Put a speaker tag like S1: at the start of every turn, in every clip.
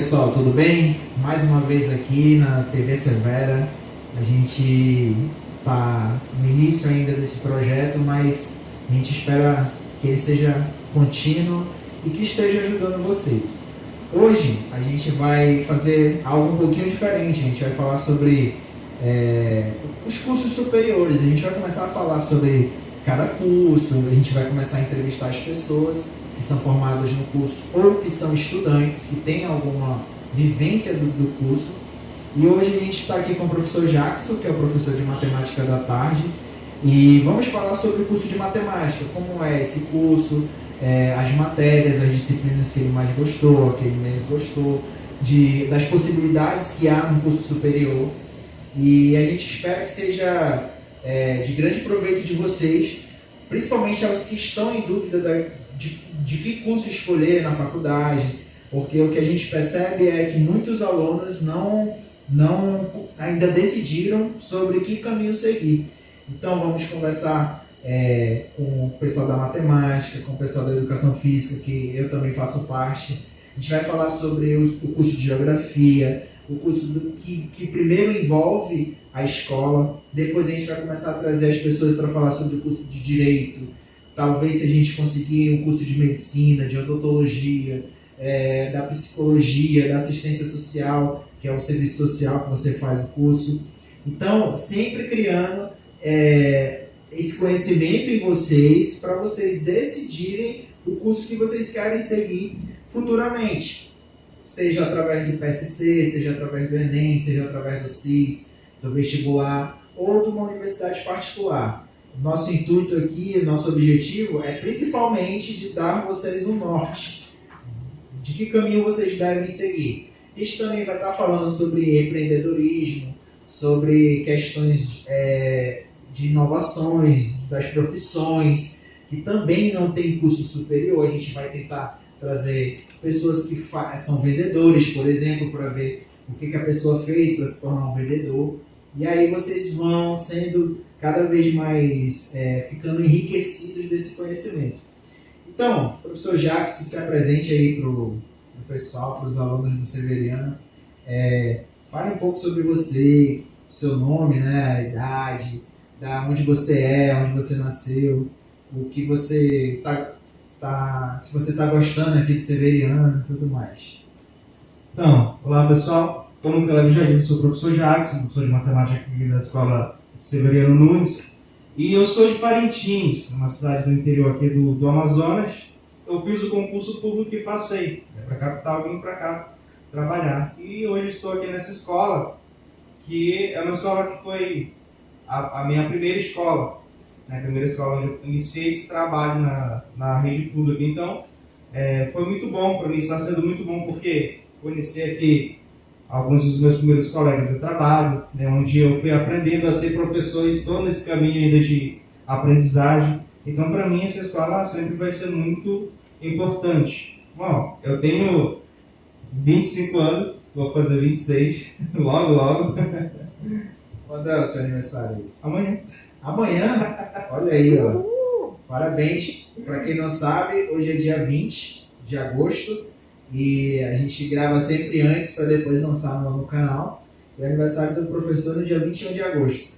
S1: pessoal, tudo bem? Mais uma vez aqui na TV Severa. A gente está no início ainda desse projeto, mas a gente espera que ele seja contínuo e que esteja ajudando vocês. Hoje a gente vai fazer algo um pouquinho diferente. A gente vai falar sobre os cursos superiores. A gente vai começar a falar sobre cada curso, a gente vai começar a entrevistar as pessoas que são formadas no curso ou que são estudantes, que têm alguma vivência do curso. E hoje a gente está aqui com o professor Jackson, que é o professor de matemática da tarde, e vamos falar sobre o curso de matemática, como é esse curso, as matérias, as disciplinas que ele mais gostou, que ele menos gostou, das possibilidades que há no curso superior. E a gente espera que seja de grande proveito de vocês, principalmente aos que estão em dúvida de que curso escolher na faculdade, porque o que a gente percebe é que muitos alunos não ainda decidiram sobre que caminho seguir. Então vamos conversar com o pessoal da matemática, com o pessoal da educação física, que eu também faço parte. A gente vai falar sobre o curso de geografia, o curso que primeiro envolve a escola, depois a gente vai começar a trazer as pessoas para falar sobre o curso de direito, talvez se a gente conseguir um curso de medicina, de odontologia, da psicologia, da assistência social, que é o serviço social que você faz o curso. Então, sempre criando esse conhecimento em vocês, para vocês decidirem o curso que vocês querem seguir futuramente. Seja através do PSC, seja através do Enem, seja através do CIS, do vestibular ou de uma universidade particular. Nosso intuito aqui, nosso objetivo é principalmente de dar a vocês um norte de que caminho vocês devem seguir. A gente também vai estar falando sobre empreendedorismo, sobre questões de inovações das profissões, que também não tem curso superior. A gente vai tentar trazer pessoas que são vendedores, por exemplo, para ver o que a pessoa fez para se tornar um vendedor. E aí vocês vão sendo cada vez mais ficando enriquecidos desse conhecimento. Então, professor Jackson, se apresente aí para o pessoal, para os alunos do Severiano. Fale um pouco sobre você, seu nome, né, a idade, da onde você onde você nasceu, o que você se você está gostando aqui do Severiano e tudo mais.
S2: Então, olá pessoal, como o Caleb já disse, eu sou o professor Jackson, professor de matemática aqui da escola Severiano Nunes, e eu sou de Parintins, uma cidade do interior aqui do Amazonas. Eu fiz o concurso público e passei para a capital, vim para cá trabalhar, e hoje estou aqui nessa escola, que é uma escola que foi a minha primeira escola, a primeira escola onde eu iniciei esse trabalho na rede pública. Então, foi muito bom para mim, está sendo muito bom, porque conheci aqui alguns dos meus primeiros colegas de trabalho, onde eu fui aprendendo a ser professor e estou nesse caminho ainda de aprendizagem. Então, para mim, essa escola sempre vai ser muito importante. Bom, eu tenho 25 anos, vou fazer 26, logo.
S1: Quando é o seu aniversário?
S2: Amanhã.
S1: Amanhã? Olha aí, ó. Parabéns. Para quem não sabe, hoje é dia 20 de agosto e a gente grava sempre antes para depois lançar no canal. E o aniversário do professor no dia 21 de agosto,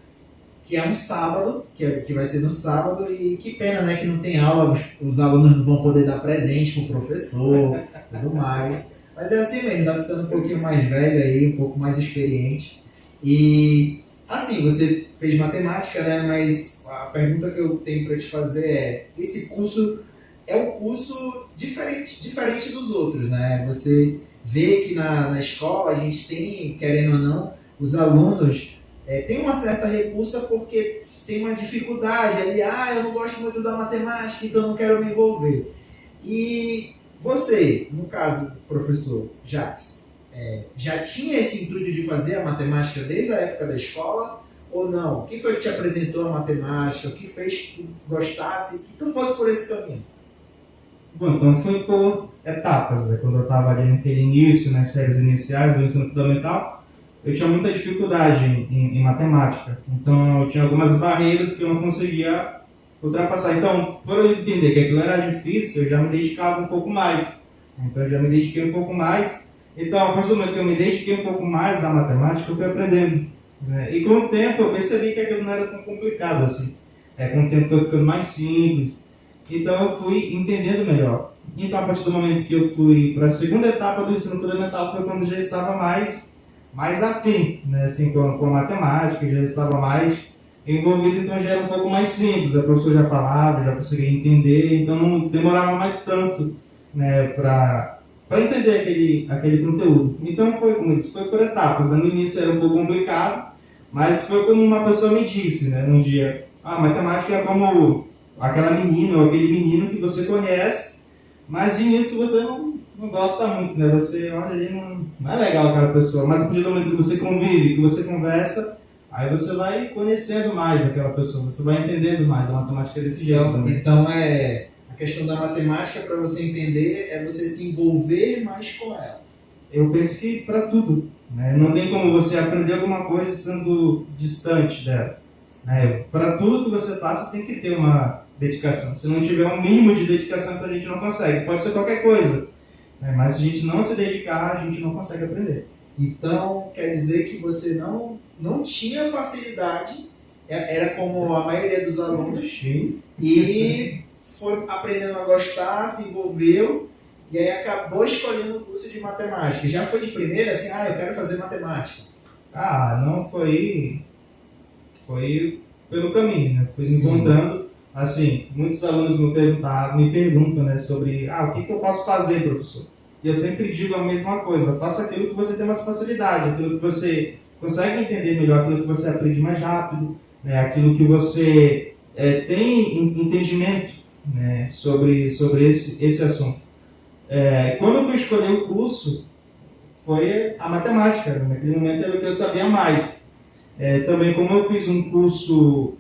S1: que é um sábado, que vai ser no sábado, e que pena, né, que não tem aula, os alunos não vão poder dar presente pro professor e tudo mais. Mas é assim mesmo, tá ficando um pouquinho mais velho aí, um pouco mais experiente. E assim, você fez matemática, né? Mas a pergunta que eu tenho para te fazer esse curso é um curso diferente dos outros, né? Você vê que na escola a gente tem, querendo ou não, os alunos têm uma certa repulsa porque tem uma dificuldade ali, eu não gosto muito da matemática, então não quero me envolver. E você, no caso, professor Jackson, já tinha esse intuito de fazer a matemática desde a época da escola ou não? Quem foi que te apresentou a matemática? O que fez que tu gostasse, que tu fosse por esse caminho?
S2: Bom, então foi por etapas. Quando eu estava ali naquele início, nas séries iniciais do ensino fundamental, eu tinha muita dificuldade em matemática. Então eu tinha algumas barreiras que eu não conseguia ultrapassar. Então, por eu entender que aquilo era difícil, eu já me dedicava um pouco mais. Então eu já me dediquei um pouco mais Então, a partir do momento que eu me dediquei um pouco mais à matemática, eu fui aprendendo, né? E com o tempo eu percebi que aquilo não era tão complicado assim. Com o tempo foi ficando mais simples. Então eu fui entendendo melhor. Então, a partir do momento que eu fui para a segunda etapa do ensino fundamental, foi quando eu já estava mais afim, né? Assim, com a matemática, já estava mais envolvido, então já era um pouco mais simples. A professora já falava, já conseguia entender, então não demorava mais tanto, né, para entender aquele conteúdo. Então foi como isso, foi por etapas. No início era um pouco complicado, mas foi como uma pessoa me disse, né, um dia: matemática é como aquela menina ou aquele menino que você conhece, mas de início você não gosta muito, né? Você olha ali, não é legal aquela pessoa, mas a partir do momento que você convive, que você conversa, aí você vai conhecendo mais aquela pessoa, você vai entendendo mais. A matemática é desse jeito também.
S1: Então a questão da matemática, para você entender, é você se envolver mais com ela.
S2: Eu penso que para tudo, né? Não tem como você aprender alguma coisa sendo distante dela. Para tudo que você faça tem que ter uma dedicação. Se não tiver um mínimo de dedicação, a gente não consegue. Pode ser qualquer coisa, né? Mas se a gente não se dedicar, a gente não consegue aprender.
S1: Então, quer dizer que você não tinha facilidade, era como a maioria dos alunos,
S2: Sim.
S1: E foi aprendendo a gostar, se envolveu, e aí acabou escolhendo o curso de matemática. Já foi de primeira, assim, eu quero fazer matemática.
S2: Não foi pelo caminho, né? Fui encontrando, assim, muitos alunos me perguntam, né, sobre, o que eu posso fazer, professor? E eu sempre digo a mesma coisa: faça aquilo que você tem mais facilidade, aquilo que você consegue entender melhor, aquilo que você aprende mais rápido, né, aquilo que você tem entendimento, né, sobre esse assunto. Quando eu fui escolher o curso, foi a matemática, né? Naquele momento era o que eu sabia mais. Também, como eu fiz um curso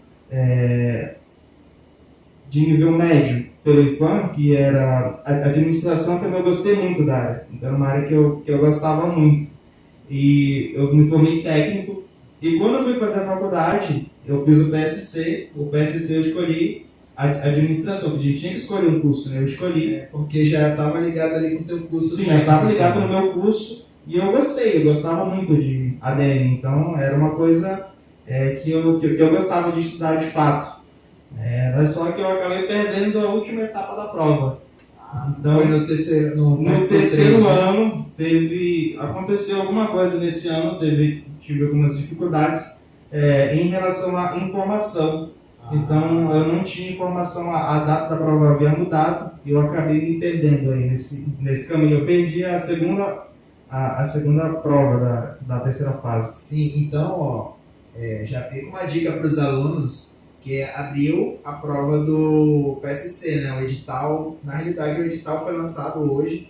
S2: de nível médio pelo IFAM, que era administração, também eu gostei muito da área. Então, era uma área que eu gostava muito. E eu me formei técnico. E quando eu fui fazer a faculdade, eu fiz o PSC. O PSC eu escolhi administração, porque a gente tinha que escolher um curso, né? Eu escolhi.
S1: Porque já estava ligado ali com o teu curso.
S2: Sim, já estava ligado no meu curso. E eu gostava muito de ADM. Então, era uma coisa que eu gostava de estudar de fato. Só que eu acabei perdendo a última etapa da prova.
S1: Então, foi no
S2: terceiro ano, aconteceu alguma coisa nesse ano, tive algumas dificuldades em relação à informação. Então, eu não tinha informação, a data da prova havia mudado, e eu acabei me perdendo aí nesse caminho. Eu perdi a segunda prova da terceira fase.
S1: Sim, então, já fica uma dica para os alunos, que abriu a prova do PSC, né? O edital, na realidade o edital foi lançado hoje,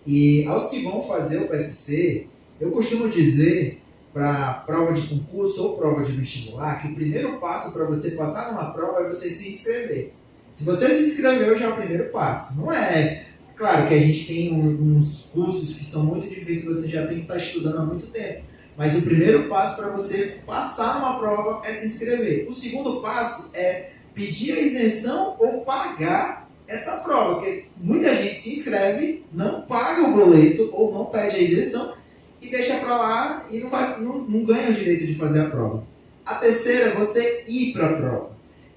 S1: e aos que vão fazer o PSC, eu costumo dizer, para prova de concurso ou prova de vestibular, que o primeiro passo para você passar numa prova é você se inscrever. Se você se inscreveu, já é o primeiro passo. Não é... Claro que a gente tem uns cursos que são muito difíceis, você já tem que estar estudando há muito tempo. Mas o primeiro passo para você passar numa prova é se inscrever. O segundo passo é pedir a isenção ou pagar essa prova. Porque muita gente se inscreve, não paga o boleto ou não pede a isenção e deixa para lá e não ganha o direito de fazer a prova. A terceira é você ir para a prova,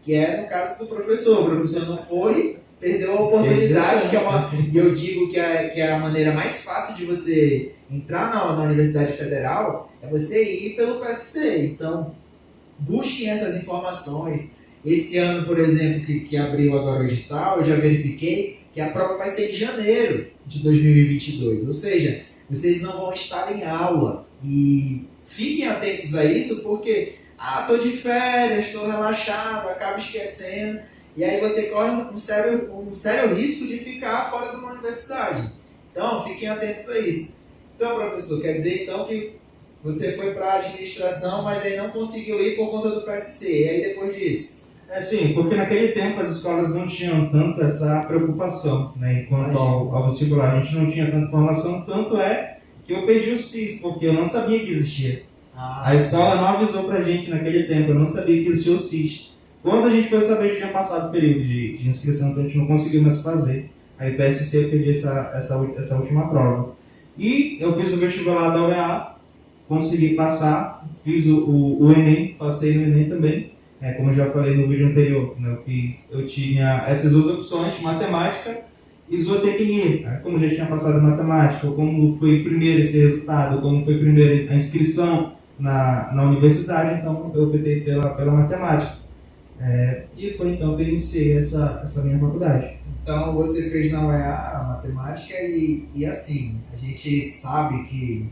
S1: que é no caso do professor. O professor não foi, perdeu a oportunidade, e eu digo que é a maneira mais fácil de você entrar na Universidade Federal, é você ir pelo PSC. Então, busquem essas informações. Esse ano, por exemplo, que abriu agora o edital, eu já verifiquei que a prova vai ser em janeiro de 2022. Ou seja, vocês não vão estar em aula. E fiquem atentos a isso, porque estou de férias, estou relaxado, acabo esquecendo. E aí você corre um sério risco de ficar fora de uma universidade. Então, fiquem atentos a isso. Então, professor, quer dizer então que você foi para a administração, mas aí não conseguiu ir por conta do PSC. E aí depois disso?
S2: Sim, porque naquele tempo as escolas não tinham tanto essa preocupação, né? Enquanto ao vestibular a gente não tinha tanta informação, tanto é que eu pedi o SIS, porque eu não sabia que existia. A escola não avisou pra gente naquele tempo, eu não sabia que existia o SIS. Quando a gente foi saber, a gente tinha passado o período de inscrição, então a gente não conseguiu mais fazer. Aí PSC eu pedi essa última prova. E eu fiz o vestibular da UEA, consegui passar, fiz o Enem, passei no Enem também. Como eu já falei no vídeo anterior, né, eu tinha essas duas opções, matemática e zootecnia. Como eu já tinha passado em matemática, como foi primeiro esse resultado, como foi primeiro a inscrição na universidade, então eu optei pela matemática. E foi então que eu iniciei essa minha faculdade.
S1: Então você fez na UEA a matemática e assim, a gente sabe que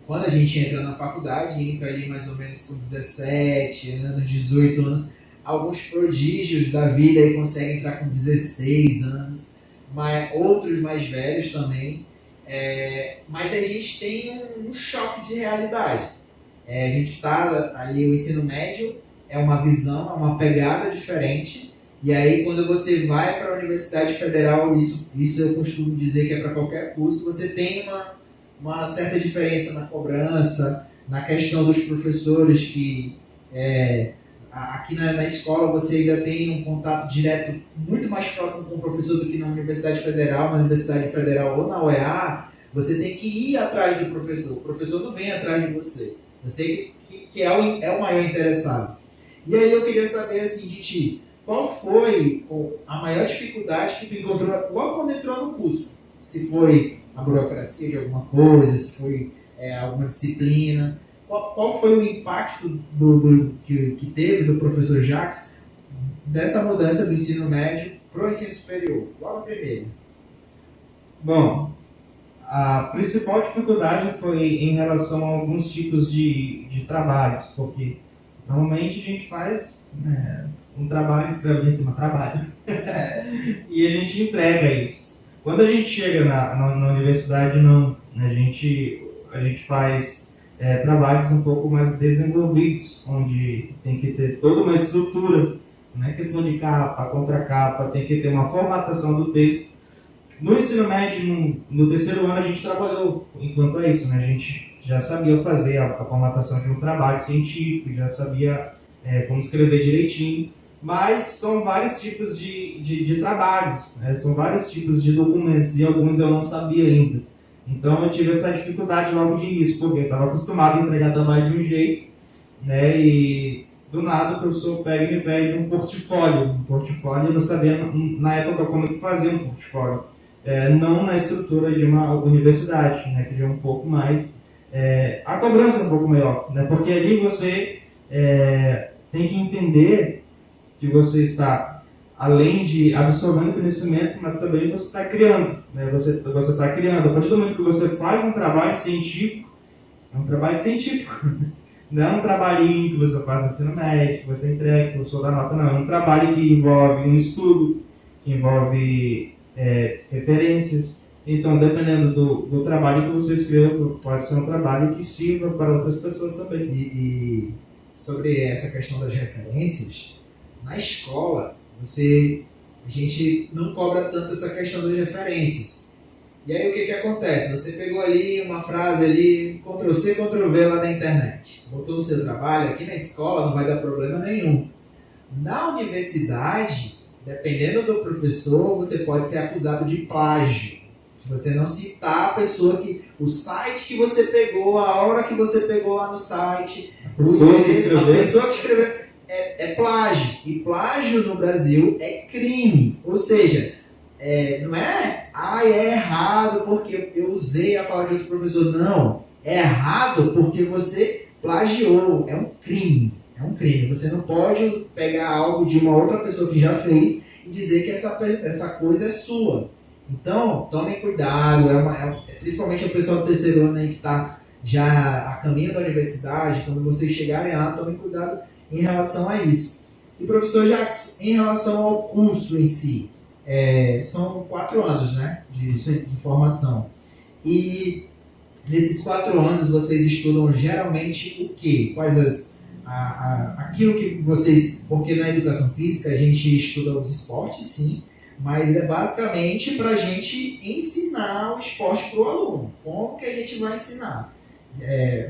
S1: quando a gente entra na faculdade, entra ali mais ou menos com 17 anos, 18 anos, alguns prodígios da vida aí conseguem entrar com 16 anos, mas outros mais velhos também, mas a gente tem um choque de realidade. A gente está ali, o ensino médio é uma visão, é uma pegada diferente, e aí quando você vai para a Universidade Federal, isso eu costumo dizer que é para qualquer curso, você tem uma certa diferença na cobrança, na questão dos professores que aqui na escola você ainda tem um contato direto muito mais próximo com o professor do que na Universidade Federal, ou na UEA, você tem que ir atrás do professor, o professor não vem atrás de você, você que é o maior interessado. E aí eu queria saber assim de ti, qual foi a maior dificuldade que tu encontrou logo quando entrou no curso? Se foi a burocracia de alguma coisa, se foi alguma disciplina. Qual foi o impacto que teve do professor Jacques dessa mudança do ensino médio para o ensino superior? Logo a primeira.
S2: Bom, a principal dificuldade foi em relação a alguns tipos de trabalhos, porque normalmente a gente faz um trabalho, escreve em cima trabalho, e a gente entrega isso. Quando a gente chega na universidade, não. A gente faz trabalhos um pouco mais desenvolvidos, onde tem que ter toda uma estrutura, né? Questão de capa, contracapa, tem que ter uma formatação do texto. No ensino médio, no terceiro ano, a gente trabalhou enquanto a isso, né? A gente já sabia fazer a formatação de um trabalho científico, já sabia como escrever direitinho. Mas são vários tipos de trabalhos, né? São vários tipos de documentos, e alguns eu não sabia ainda. Então eu tive essa dificuldade logo de início, porque eu estava acostumado a entregar trabalho de um jeito, né? E do nada o professor pega e me pede um portfólio. Um portfólio eu não sabia na época como que fazia um portfólio. Não na estrutura de uma universidade, né? Que já é um pouco mais... a cobrança é um pouco maior, né? Porque ali você tem que entender que você está, além de absorvendo conhecimento, mas também você está criando, né? Você está criando. A partir do momento que você faz um trabalho científico, é um trabalho científico. Não é um trabalhinho que você faz no ensino médio, que você entrega, que o professor dá nota, não. É um trabalho que envolve um estudo, que envolve referências. Então, dependendo do trabalho que você escreva, pode ser um trabalho que sirva para outras pessoas também.
S1: E sobre essa questão das referências, na escola, a gente não cobra tanto essa questão das referências. E aí o que acontece? Você pegou ali uma frase ali, Ctrl+C, Ctrl+V lá na internet. Botou no seu trabalho, aqui na escola não vai dar problema nenhum. Na universidade, dependendo do professor, você pode ser acusado de plágio. Se você não citar a pessoa o site que você pegou, a hora que você pegou lá no site, a pessoa que escreveu, é plágio. E plágio no Brasil é crime. Ou seja, não é errado porque eu usei a palavra de outro professor. Não, é errado porque você plagiou. É um crime. É um crime. Você não pode pegar algo de uma outra pessoa que já fez e dizer que essa coisa é sua. Então, tomem cuidado, principalmente o pessoal do terceiro ano aí que está já a caminho da universidade, quando vocês chegarem lá, tomem cuidado em relação a isso. E professor Jacques, em relação ao curso em si, são 4 anos, né, de formação. E nesses 4 anos vocês estudam geralmente o quê? Quais aquilo que vocês... Porque na educação física a gente estuda os esportes, sim, mas é basicamente para a gente ensinar o esporte para o aluno. Como que a gente vai ensinar?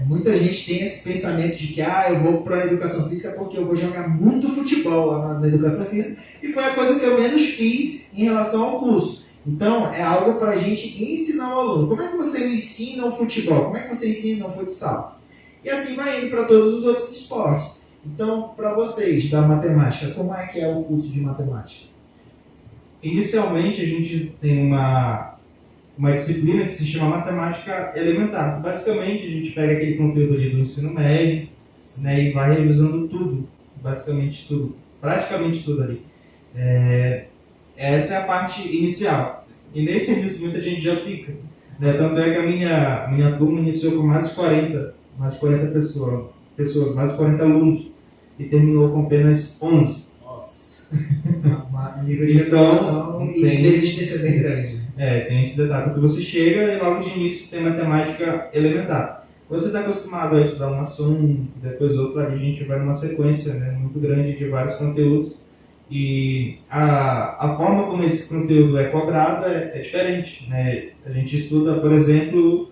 S1: Muita gente tem esse pensamento de que eu vou para a educação física porque eu vou jogar muito futebol lá na educação física, e foi a coisa que eu menos fiz em relação ao curso. Então, é algo para a gente ensinar o aluno. Como é que você ensina o futebol? Como é que você ensina o futsal? E assim vai indo para todos os outros esportes. Então, para vocês da matemática, como é que é o curso de matemática?
S2: Inicialmente, a gente tem uma disciplina que se chama matemática elementar. Basicamente, a gente pega aquele conteúdo ali do ensino médio, né, e vai revisando tudo, basicamente tudo, praticamente tudo ali. Essa é a parte inicial. E nesse início muita gente já fica. Né? Tanto é que a minha turma iniciou com mais de 40 pessoas, mais de 40 alunos, e terminou com apenas 11.
S1: Nossa, um nível de recuperação e de desistência bem grande.
S2: Tem esse detalhe, que você chega e logo de início tem matemática elementar. Você está acostumado a estudar uma soma, depois outra, a gente vai numa sequência, né, muito grande de vários conteúdos, e a forma como esse conteúdo é cobrado é diferente. Né? A gente estuda, por exemplo,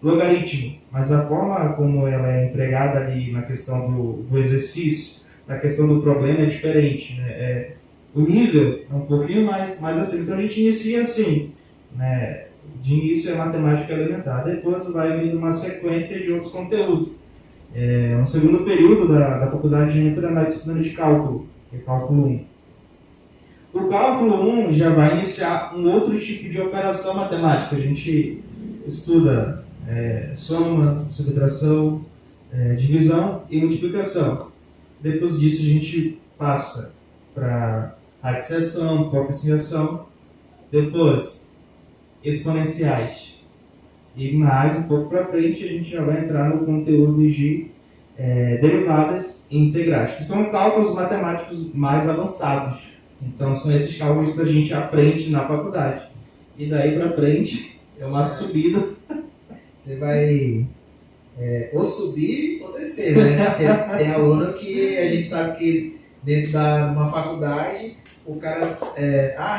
S2: logaritmo, mas a forma como ela é empregada ali na questão do exercício, na questão do problema é diferente. Né? O nível é um pouquinho mais assim. Então a gente inicia assim, né? De início é matemática elementar, depois vai vindo uma sequência de outros conteúdos. No segundo período da faculdade entra na disciplina de cálculo, que é cálculo 1. O cálculo 1 já vai iniciar um outro tipo de operação matemática. A gente estuda soma, subtração, divisão e multiplicação. Depois disso a gente passa para radiciação, potenciação, depois exponenciais. E mais um pouco para frente a gente já vai entrar no conteúdo de derivadas e integrais, que são cálculos matemáticos mais avançados. Então são esses cálculos que a gente aprende na faculdade. E daí para frente é uma subida.
S1: Você vai ou subir ou descer, né? Tem aluno que a gente sabe que dentro de uma faculdade o cara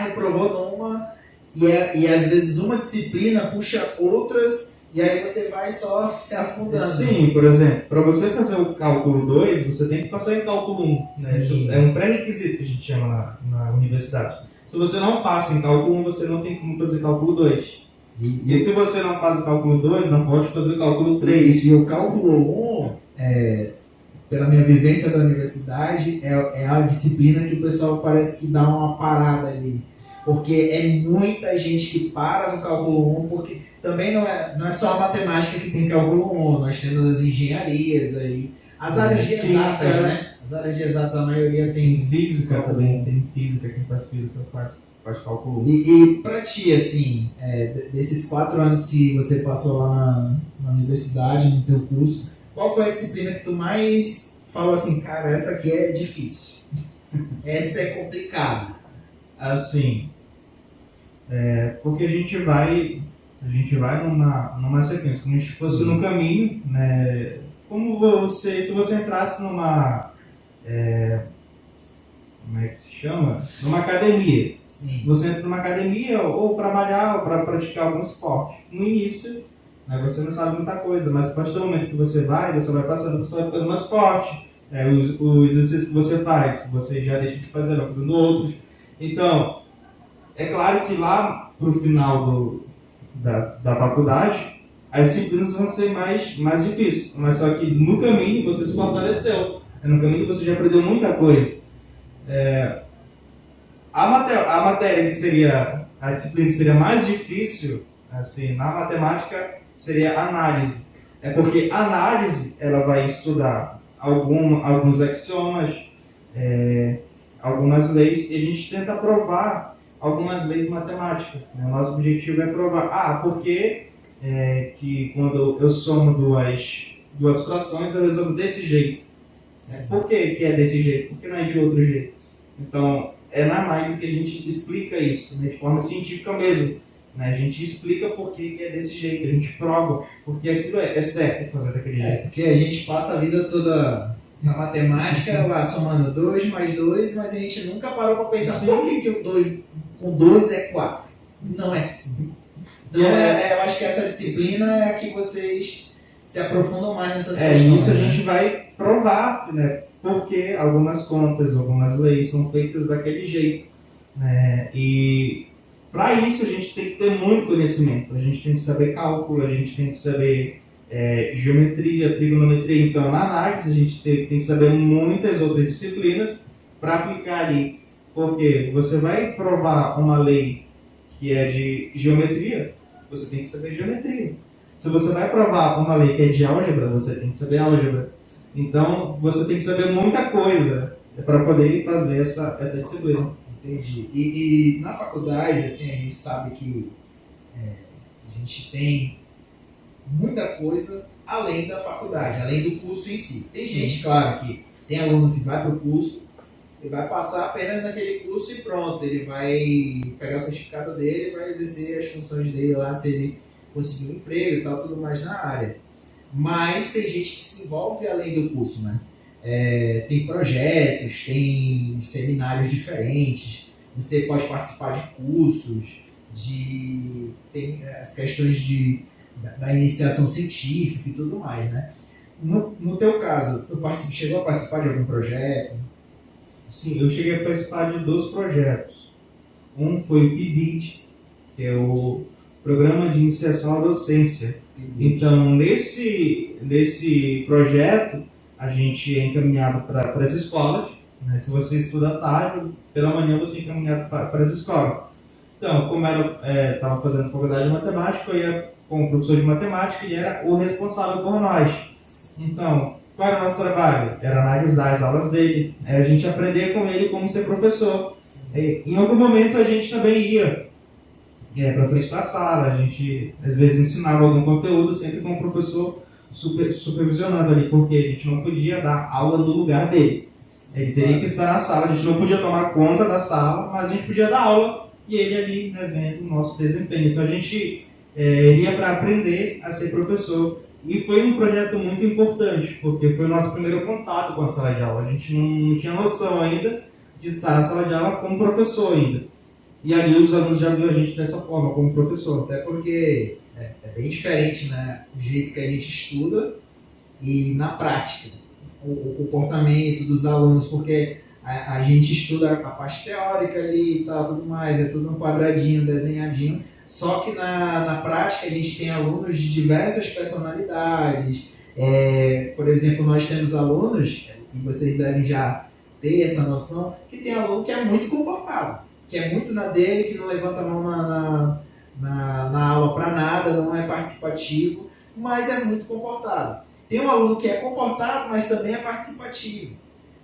S1: reprovou numa e às vezes uma disciplina puxa outras e aí você vai só se afundando.
S2: Sim, por exemplo, para você fazer o cálculo 2, você tem que passar em cálculo 1. Né? Isso é um pré-requisito que a gente chama na universidade. Se você não passa em cálculo 1, você não tem como fazer cálculo 2. E se você não faz o cálculo 2, não pode fazer o cálculo 3.
S1: E o cálculo 1, pela minha vivência da universidade, é a disciplina que o pessoal parece que dá uma parada ali. Porque é muita gente que para no cálculo 1, porque também não é só a matemática que tem cálculo 1, nós temos as engenharias aí, as áreas de exatas, né? As áreas de exatas, a maioria tem
S2: física também, tem física, quem faz física faz cálculo 1.
S1: E pra ti, assim, desses 4 anos que você passou lá na universidade, no teu curso, qual foi a disciplina que tu mais falou assim, cara, essa aqui é difícil, essa é complicada?
S2: Assim, porque a gente vai numa sequência, como se a gente fosse num caminho, né? Se você entrasse numa, como é que se chama? Numa academia.
S1: Sim.
S2: Você entra numa academia ou para malhar ou para praticar algum esporte. No início, né, você não sabe muita coisa, mas a partir do momento que você vai passando, você vai ficando mais forte. Os exercícios que você faz, você já deixa de fazer, vai fazendo outros. Então, é claro que lá pro final da faculdade, as disciplinas vão ser mais difíceis, mas só que no caminho você se fortaleceu, no caminho você já aprendeu muita coisa. A matéria que seria, a disciplina que seria mais difícil, assim, na matemática, seria análise. Porque a análise, ela vai estudar alguns axiomas, algumas leis, e a gente tenta provar algumas leis matemáticas. Né? O nosso objetivo é provar, por que que quando eu somo duas frações, eu resolvo desse jeito. Por que é desse jeito? Por que não é de outro jeito? Então, é na análise que a gente explica isso, né? De forma científica mesmo. Né? A gente explica por que é desse jeito, a gente prova porque aquilo é certo fazer daquele jeito.
S1: Porque a gente passa a vida toda na matemática, lá somando 2 mais 2, mas a gente nunca parou para pensar por que o 2 com 2 é 4. Não é 5. Então, eu acho que essa disciplina é a que vocês se aprofundam mais nessas questões.
S2: Nisso a gente vai provar, né, porque algumas contas, algumas leis são feitas daquele jeito. Né, e Para isso, a gente tem que ter muito conhecimento. A gente tem que saber cálculo, a gente tem que saber geometria, trigonometria. Então, na análise, a gente tem que saber muitas outras disciplinas para aplicar ali. Porque você vai provar uma lei que é de geometria, você tem que saber geometria. Se você vai provar uma lei que é de álgebra, você tem que saber álgebra. Então, você tem que saber muita coisa para poder fazer essa disciplina.
S1: Entendi. E na faculdade, assim, a gente sabe que a gente tem muita coisa além da faculdade, além do curso em si. Tem gente, claro, que tem aluno que vai para o curso, ele vai passar apenas naquele curso e pronto, ele vai pegar o certificado dele e vai exercer as funções dele lá, se ele conseguir um emprego e tal, tudo mais na área. Mas tem gente que se envolve além do curso, né? Tem projetos, tem seminários diferentes, você pode participar de cursos, tem as questões da iniciação científica e tudo mais, né? No teu caso, tu chegou a participar de algum projeto?
S2: Sim, eu cheguei a participar de 2 projetos. Um foi o PIBID, que é o Programa de Iniciação à Docência. Então, nesse projeto, a gente é encaminhado para as escolas, né? Se você estuda à tarde, pela manhã você é encaminhado para as escolas. Então, como eu estava fazendo faculdade de matemática, eu ia com o professor de matemática e era o responsável por nós. Então, qual era o nosso trabalho? Era analisar as aulas dele, a gente aprender com ele como ser professor. Em algum momento a gente também ia para frente da sala, a gente às vezes ensinava algum conteúdo, sempre com o professor supervisionando ali, porque a gente não podia dar aula no lugar dele. Ele teria que estar na sala, a gente não podia tomar conta da sala, mas a gente podia dar aula e ele ali, né, vendo o nosso desempenho. Então a gente ia para aprender a ser professor. E foi um projeto muito importante, porque foi o nosso primeiro contato com a sala de aula. A gente não tinha noção ainda de estar na sala de aula como professor ainda. E ali os alunos já viram a gente dessa forma, como professor.
S1: Até porque é bem diferente, né, o jeito que a gente estuda e na prática. O comportamento dos alunos, porque a gente estuda a parte teórica ali e tal, tudo mais, é tudo um quadradinho, desenhadinho. Só que na prática a gente tem alunos de diversas personalidades. Por exemplo, nós temos alunos, e vocês devem já ter essa noção, que tem aluno que é muito comportado, que é muito na dele, que não levanta a mão na aula para nada, não é participativo, mas é muito comportado. Tem um aluno que é comportado, mas também é participativo.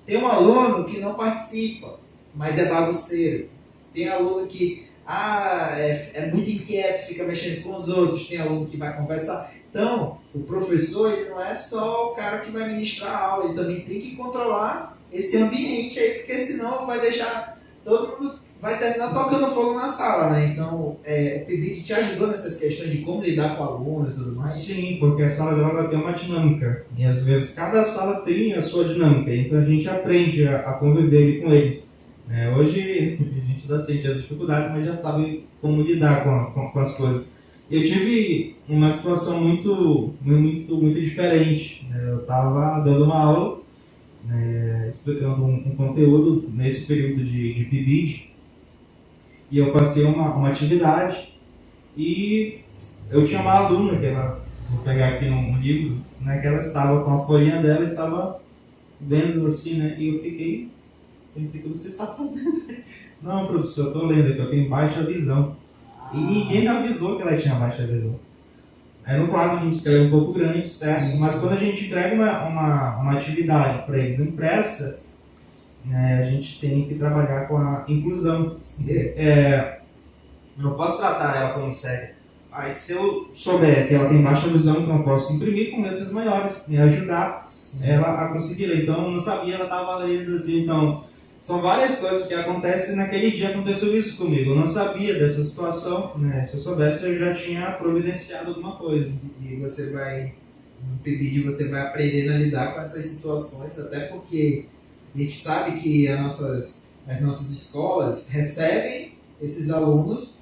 S1: Tem um aluno que não participa, mas é bagunceiro. Tem aluno que é muito inquieto, fica mexendo com os outros. Tem aluno que vai conversar. Então, o professor ele não é só o cara que vai ministrar a aula, ele também tem que controlar esse ambiente aí, porque senão vai deixar todo mundo, vai terminar tocando fogo na sala, né? Então, o PIBID te ajudou nessas questões de como lidar com o aluno e tudo mais?
S2: Sim, porque a sala de aula tem uma dinâmica. E às vezes cada sala tem a sua dinâmica, então a gente aprende a conviver com eles. Hoje a gente ainda sente as dificuldades, mas já sabe como lidar com as coisas. Eu tive uma situação muito diferente. Eu estava dando uma aula, explicando um conteúdo nesse período de PIBID, e eu passei uma atividade e eu tinha uma aluna, que ela, vou pegar aqui um livro, né, que ela estava com a folhinha dela, estava vendo assim, né, e eu fiquei, o que você está fazendo? Não, professor, eu estou lendo, que eu tenho baixa visão. E ninguém me avisou que ela tinha baixa visão. Era um quadro que a gente escreve um pouco grande, certo? Sim, mas quando a gente entrega uma atividade para eles impressa, a gente tem que trabalhar com a inclusão. Eu não posso tratar ela como cega. Mas se eu souber que ela tem baixa visão, então eu posso imprimir com letras maiores e ajudar ela a conseguir ler. Então eu não sabia, ela estava lendo assim. Então são várias coisas que acontecem. Naquele dia aconteceu isso comigo. Eu não sabia dessa situação. Se eu soubesse, eu já tinha providenciado alguma coisa.
S1: E você vai, no PIBID, você vai aprendendo a lidar com essas situações, até porque a gente sabe que as nossas escolas recebem esses alunos,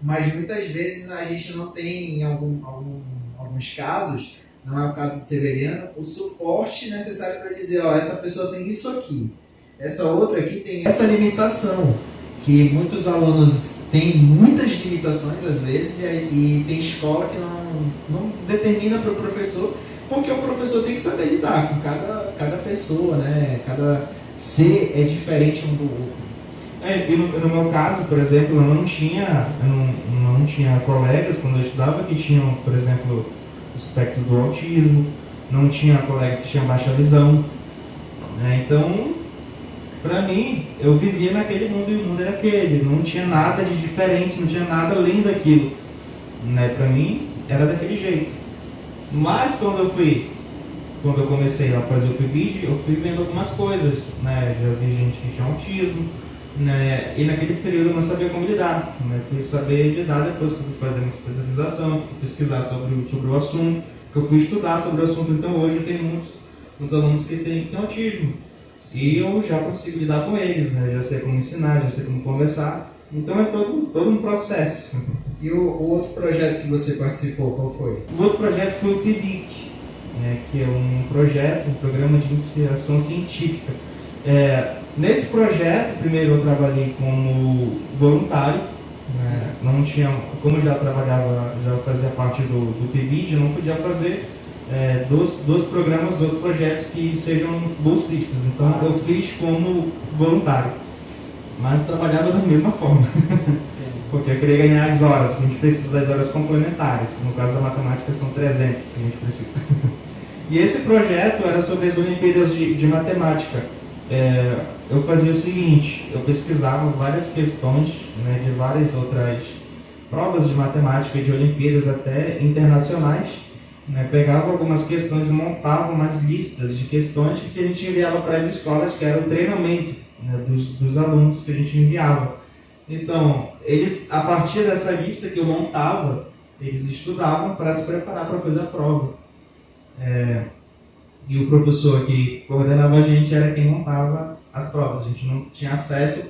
S1: mas muitas vezes a gente não tem, em alguns casos, não é o caso do Severiano, o suporte necessário para dizer, essa pessoa tem isso aqui, essa outra aqui tem essa limitação, que muitos alunos tem muitas limitações às vezes e tem escola que não determina para o professor, porque o professor tem que saber lidar com cada pessoa, né? Cada ser é diferente um do outro.
S2: E no meu caso, por exemplo, eu não tinha colegas quando eu estudava que tinham, por exemplo, o espectro do autismo, não tinha colegas que tinham baixa visão, né? Então, para mim, eu vivia naquele mundo e o mundo era aquele, não tinha nada de diferente, não tinha nada além daquilo, né? Para mim, era daquele jeito. Mas quando eu comecei a fazer o PIBID, eu fui vendo algumas coisas, né? Já vi gente que tinha autismo, né? E naquele período eu não sabia como lidar, né? Fui saber lidar depois que eu fui fazer uma especialização, fui pesquisar sobre o assunto, que eu fui estudar sobre o assunto. Então hoje eu tenho muitos alunos que têm autismo. E eu já consigo lidar com eles, né? Já sei como ensinar, já sei como conversar. Então é todo um processo.
S1: E o outro projeto que você participou, qual foi?
S2: O outro projeto foi o PIBIC, né? Que é um programa de iniciação científica. Nesse projeto, primeiro eu trabalhei como voluntário, né? Não tinha, como eu já fazia parte do PIBID, eu não podia fazer dois projetos que sejam bolsistas. Então eu fiz como voluntário, mas trabalhava da mesma forma, porque eu queria ganhar as horas, que a gente precisa das horas complementares, que no caso da matemática são 300 que a gente precisa. E esse projeto era sobre as Olimpíadas de Matemática. Eu fazia o seguinte, eu pesquisava várias questões, né, de várias outras provas de matemática, de Olimpíadas até internacionais, né, pegava algumas questões e montava umas listas de questões que a gente enviava para as escolas, que era o treinamento, né, dos alunos que a gente enviava. Então, eles, a partir dessa lista que eu montava, eles estudavam para se preparar para fazer a prova. E o professor que coordenava a gente era quem montava as provas. A gente não tinha acesso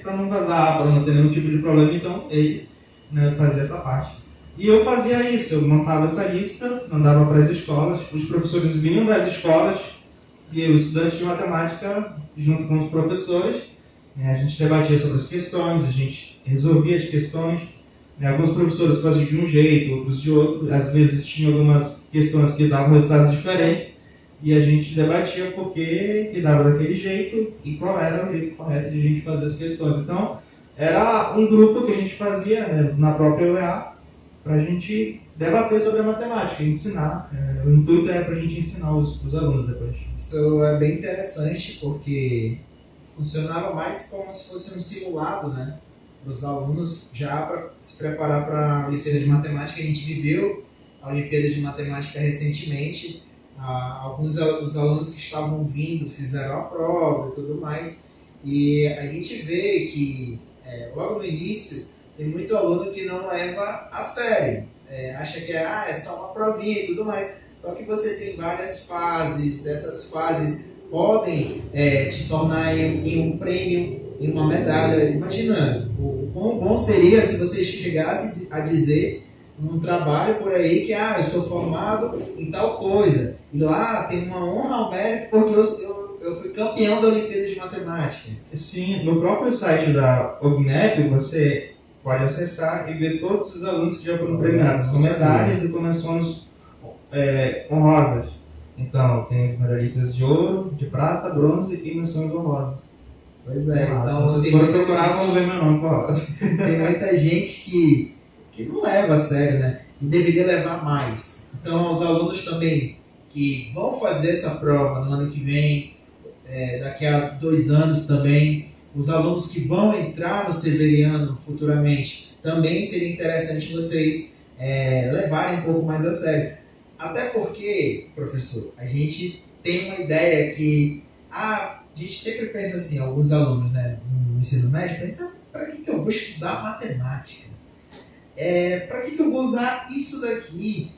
S2: para não vazar, para não ter nenhum tipo de problema, então ele, né, fazia essa parte. E eu fazia isso, eu montava essa lista, mandava para as escolas, os professores vinham das escolas e os estudantes de matemática, junto com os professores, né, a gente debatia sobre as questões, a gente resolvia as questões. Alguns professores faziam de um jeito, outros de outro, às vezes tinha algumas questões que davam resultados diferentes, e a gente debatia por que dava daquele jeito e qual era o jeito correto de a gente fazer as questões. Então, era um grupo que a gente fazia, né, na própria UEA, para a gente debater sobre a matemática, ensinar. O intuito é para a gente ensinar os alunos depois.
S1: Isso é bem interessante, porque funcionava mais como se fosse um simulado, né? Para os alunos já para se preparar para a Olimpíada de Matemática. A gente viveu a Olimpíada de Matemática recentemente. Alguns dos alunos que estavam vindo fizeram a prova e tudo mais. E a gente vê que logo no início tem muito aluno que não leva a sério. Acha que é só uma provinha e tudo mais. Só que você tem várias fases. Essas fases podem te tornar em um prêmio, em uma medalha. Imagina o quão bom seria se você chegasse a dizer num trabalho por aí que eu sou formado em tal coisa. E lá tem uma honra ao mérito porque eu fui campeão da Olimpíada de Matemática.
S2: Sim, no próprio site da OBNEP você pode acessar e ver todos os alunos que já foram premiados com medalhas e com menções honrosas. Então, tem os medalhistas de ouro, de prata, bronze e menções honrosas.
S1: Pois é, então
S2: se vocês forem procurar, vão ver meu nome com rosa.
S1: Tem muita gente que não leva a sério, né? E deveria levar mais. Então, os alunos também que vão fazer essa prova no ano que vem, daqui a 2 anos também, os alunos que vão entrar no Severiano futuramente, também seria interessante vocês levarem um pouco mais a sério. Até porque, professor, a gente tem uma ideia que a gente sempre pensa assim, alguns alunos, né, no ensino médio, pensam, para que eu vou estudar matemática? Para que eu vou usar isso daqui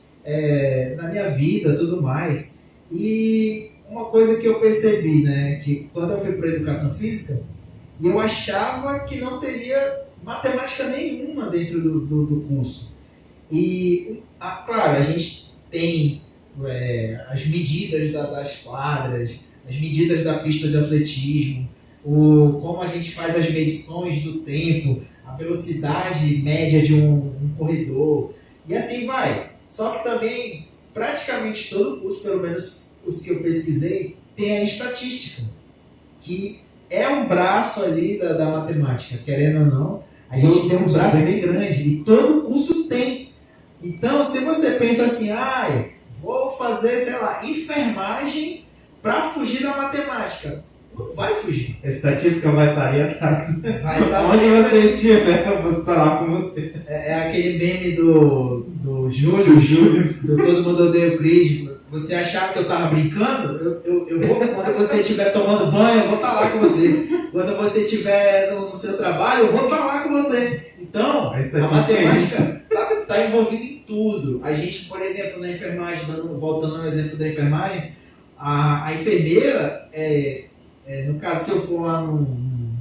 S1: na minha vida, tudo mais? E uma coisa que eu percebi, né, que quando eu fui para a educação física, eu achava que não teria matemática nenhuma dentro do curso. E, claro, a gente tem as medidas das quadras, as medidas da pista de atletismo, como a gente faz as medições do tempo, a velocidade média de um corredor, e assim vai. Só que também, praticamente todo curso, pelo menos os que eu pesquisei, tem a estatística, que é um braço ali da matemática, querendo ou não, a gente tem um braço bem grande, e todo curso tem. Então, se você pensa assim, vou fazer, sei lá, enfermagem para fugir da matemática, não vai fugir.
S2: A estatística vai estar aí atrás.
S1: Vai estar
S2: onde
S1: sempre...
S2: você estiver, eu vou estar lá com você.
S1: É aquele meme do Júlio, do Todo Mundo Odeia o Chris. Você achava que eu tava brincando? Eu vou, quando você estiver tomando banho, eu vou estar lá com você. Quando você estiver no seu trabalho, eu vou estar lá com você. Então, a matemática está envolvida em tudo. A gente, por exemplo, na enfermagem, voltando ao exemplo da enfermagem, a enfermeira, no caso, se eu for lá num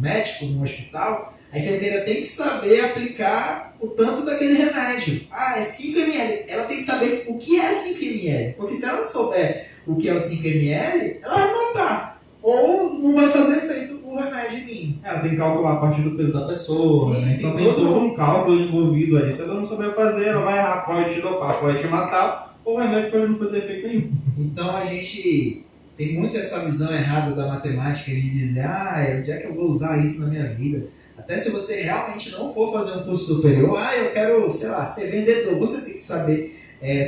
S1: médico, num hospital, a enfermeira tem que saber aplicar o tanto daquele remédio. É 5 ml. Ela tem que saber o que é 5 ml. Porque se ela não souber o que é o 5 ml, ela vai matar. Ou não vai fazer efeito o remédio em mim.
S2: Ela tem que calcular a partir do peso da pessoa.
S1: Sim,
S2: né? Então tem todo um cálculo envolvido aí. Se ela não souber fazer, ela vai errar, pode te dopar, pode te matar, ou o remédio pode não fazer efeito nenhum.
S1: Então a gente tem muito essa visão errada da matemática de dizer, onde é que eu vou usar isso na minha vida? Até se você realmente não for fazer um curso superior, eu quero, sei lá, ser vendedor. Você tem que saber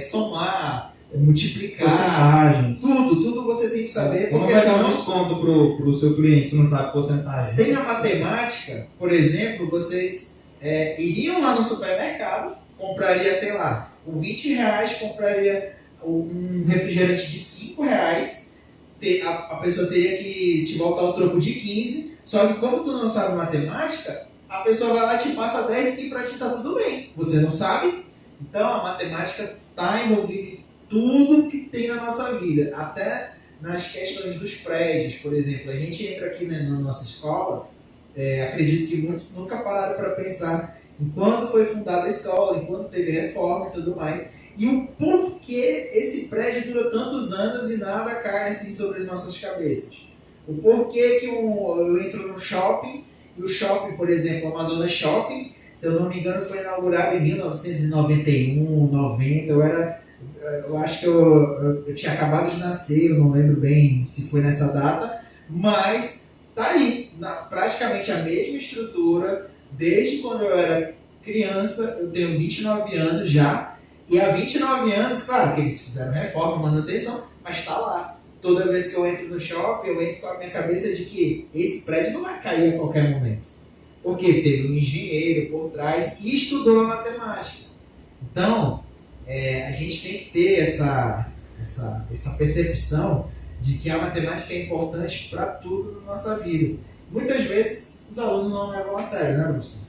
S1: somar, multiplicar,
S2: porcentagens.
S1: Tudo você tem que saber.
S2: Como vai dar um desconto pro seu cliente se não sabe porcentagem?
S1: Sem a matemática, por exemplo, vocês iriam lá no supermercado, compraria, sei lá, com R$20, compraria um refrigerante de R$5, a pessoa teria que te voltar o troco de 15, só que como tu não sabe matemática, a pessoa vai lá e te passa 10 e pra ti tá tudo bem. Você não sabe? Então a matemática está envolvida em tudo que tem na nossa vida, até nas questões dos prédios, por exemplo. A gente entra aqui na nossa escola, acredito que muitos nunca pararam para pensar em quando foi fundada a escola, em quando teve reforma e tudo mais, e o porquê esse prédio durou tantos anos e nada cai assim sobre nossas cabeças. O porquê que eu entro no shopping, e o shopping, por exemplo, o Amazonas Shopping, se eu não me engano, foi inaugurado em 1991, 90, eu acho que eu tinha acabado de nascer, eu não lembro bem se foi nessa data, mas tá ali, praticamente a mesma estrutura, desde quando eu era criança. Eu tenho 29 anos já, e há 29 anos, claro que eles fizeram reforma, manutenção, mas está lá. Toda vez que eu entro no shopping, eu entro com a minha cabeça de que esse prédio não vai cair a qualquer momento. Porque teve um engenheiro por trás que estudou a matemática. Então, a gente tem que ter essa percepção de que a matemática é importante para tudo na nossa vida. Muitas vezes os alunos não levam a sério, né, Lúcio?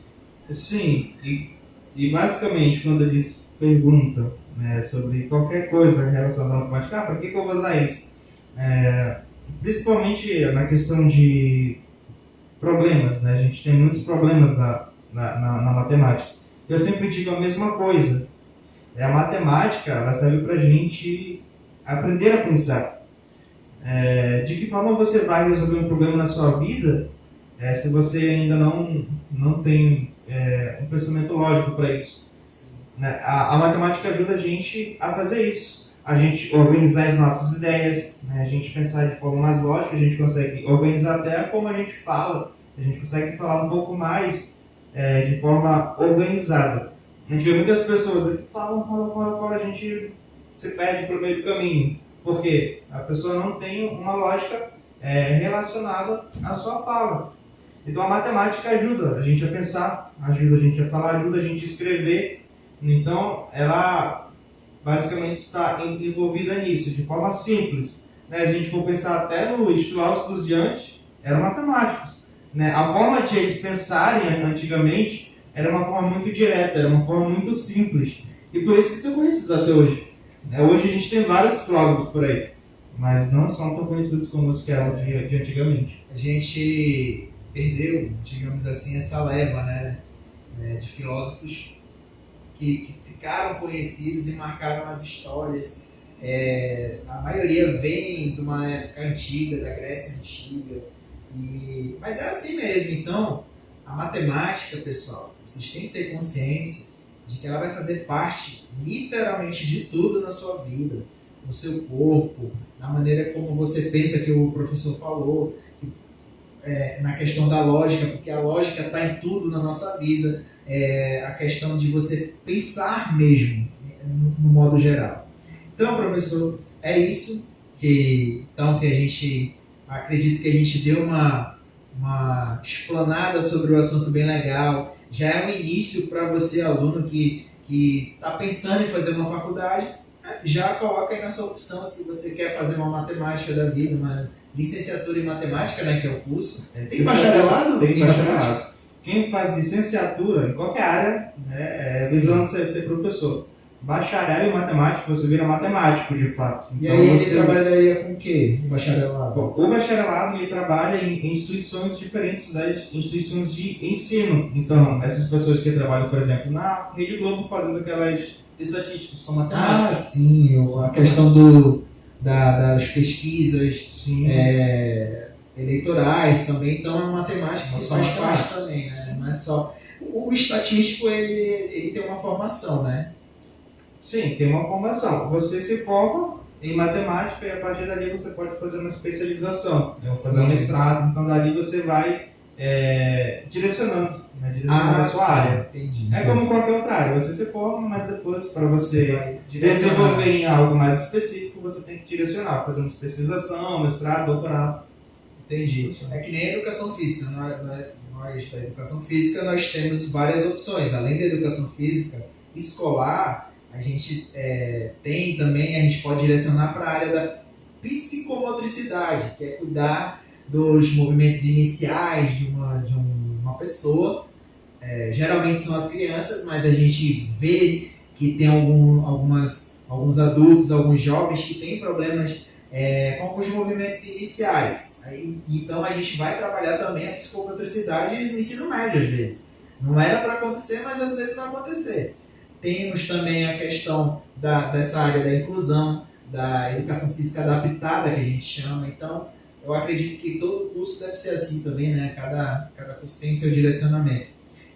S2: Sim, e basicamente quando eles perguntam, né, sobre qualquer coisa relacionada à matemática, para que eu vou usar isso? Principalmente na questão de problemas, né? A gente tem muitos problemas na matemática. Eu sempre digo a mesma coisa. A matemática, ela serve para a gente aprender a pensar. De que forma você vai resolver um problema na sua vida se você ainda não tem um pensamento lógico para isso? Né? A matemática ajuda a gente a fazer isso. A gente organizar as nossas ideias, né? A gente pensar de forma mais lógica, a gente consegue organizar até como a gente fala, a gente consegue falar um pouco mais de forma organizada. A gente vê muitas pessoas que falam, a gente se perde pelo meio do caminho. Por quê? A pessoa não tem uma lógica relacionada à sua fala. Então a matemática ajuda a gente a pensar, ajuda a gente a falar, ajuda a gente a escrever. Então ela basicamente está envolvida nisso, de forma simples. Né? A gente for pensar até nos filósofos de antes, eram matemáticos. Né? A forma de eles pensarem antigamente era uma forma muito direta, era uma forma muito simples. E por isso que são conhecidos até hoje. Hoje a gente tem vários filósofos por aí, mas não são tão conhecidos como os que eram de antigamente.
S1: A gente perdeu, digamos assim, essa leva, né, de filósofos que ficaram conhecidos e marcaram as histórias. A maioria vem de uma época antiga, da Grécia Antiga, Mas é assim mesmo. Então, a matemática, pessoal, vocês têm que ter consciência de que ela vai fazer parte literalmente de tudo na sua vida, no seu corpo, na maneira como você pensa, que o professor falou, na questão da lógica, porque a lógica está em tudo na nossa vida, a questão de você pensar mesmo, no modo geral. Então, professor, é isso que a gente acredito que a gente deu uma explanada sobre o assunto bem legal. Já é um início para você, aluno, que está pensando em fazer uma faculdade, já coloca aí na sua opção se você quer fazer uma matemática da vida, uma licenciatura em matemática, né, que é o curso. Tem bacharelado?
S2: Tem bacharelado. Quem faz licenciatura em qualquer área, né, visando ser professor. Bacharel em matemática, você vira matemático, de fato.
S1: Então, e aí ele trabalharia com o quê, o bacharelado?
S2: Bom, o bacharelado ele trabalha em instituições diferentes das instituições de ensino. Então, essas pessoas que trabalham, por exemplo, na Rede Globo, fazendo aquelas estatísticas, são matemáticas.
S1: Ah, sim, a questão das pesquisas eleitorais também, então é uma matemática que faz parte também, né? Não é só... O estatístico, ele tem uma formação, né?
S2: Sim, tem uma formação. Você se forma em matemática e a partir dali você pode fazer uma especialização, fazer um mestrado, então dali você vai direcionando a sua área.
S1: Entendi.
S2: É como qualquer outra área, você se forma, mas depois para você desenvolver em algo mais específico, você tem que direcionar, fazer uma especialização, mestrado, doutorado.
S1: Entendi. É que nem a educação física, nós da educação física nós temos várias opções, além da educação física escolar, a gente tem também, a gente pode direcionar para a área da psicomotricidade, que é cuidar dos movimentos iniciais de uma pessoa. Geralmente são as crianças, mas a gente vê que tem alguns adultos, alguns jovens que têm problemas com os movimentos iniciais. Então a gente vai trabalhar também a psicomotricidade no ensino médio às vezes. Não era para acontecer, mas às vezes vai acontecer. Temos também a questão dessa área da inclusão, da educação física adaptada, que a gente chama. Então, eu acredito que todo curso deve ser assim também, né? Cada curso tem seu direcionamento.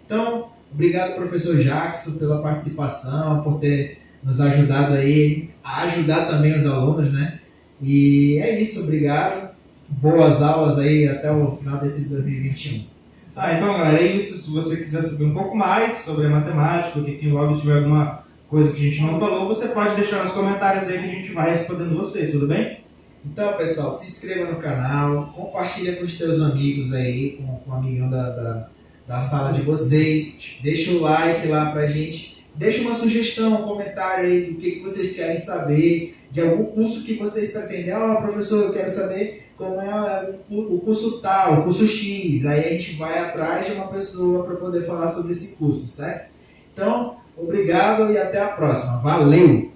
S1: Então, obrigado, professor Jackson, pela participação, por ter nos ajudado aí, a ajudar também os alunos, né? E é isso, obrigado. Boas aulas aí até o final desse 2021.
S2: Então, galera, é isso. Se você quiser saber um pouco mais sobre a matemática, o que envolve, se tiver alguma coisa que a gente não falou, você pode deixar nos comentários aí que a gente vai respondendo vocês, tudo bem?
S1: Então, pessoal, se inscreva no canal, compartilha com os seus amigos aí, com o amigão da sala de vocês, deixa o like lá pra gente, deixa uma sugestão, um comentário aí do que vocês querem saber, de algum curso que vocês pretendem. Professor, eu quero saber como é o curso tal, o curso X. Aí a gente vai atrás de uma pessoa para poder falar sobre esse curso, certo? Então, obrigado e até a próxima. Valeu!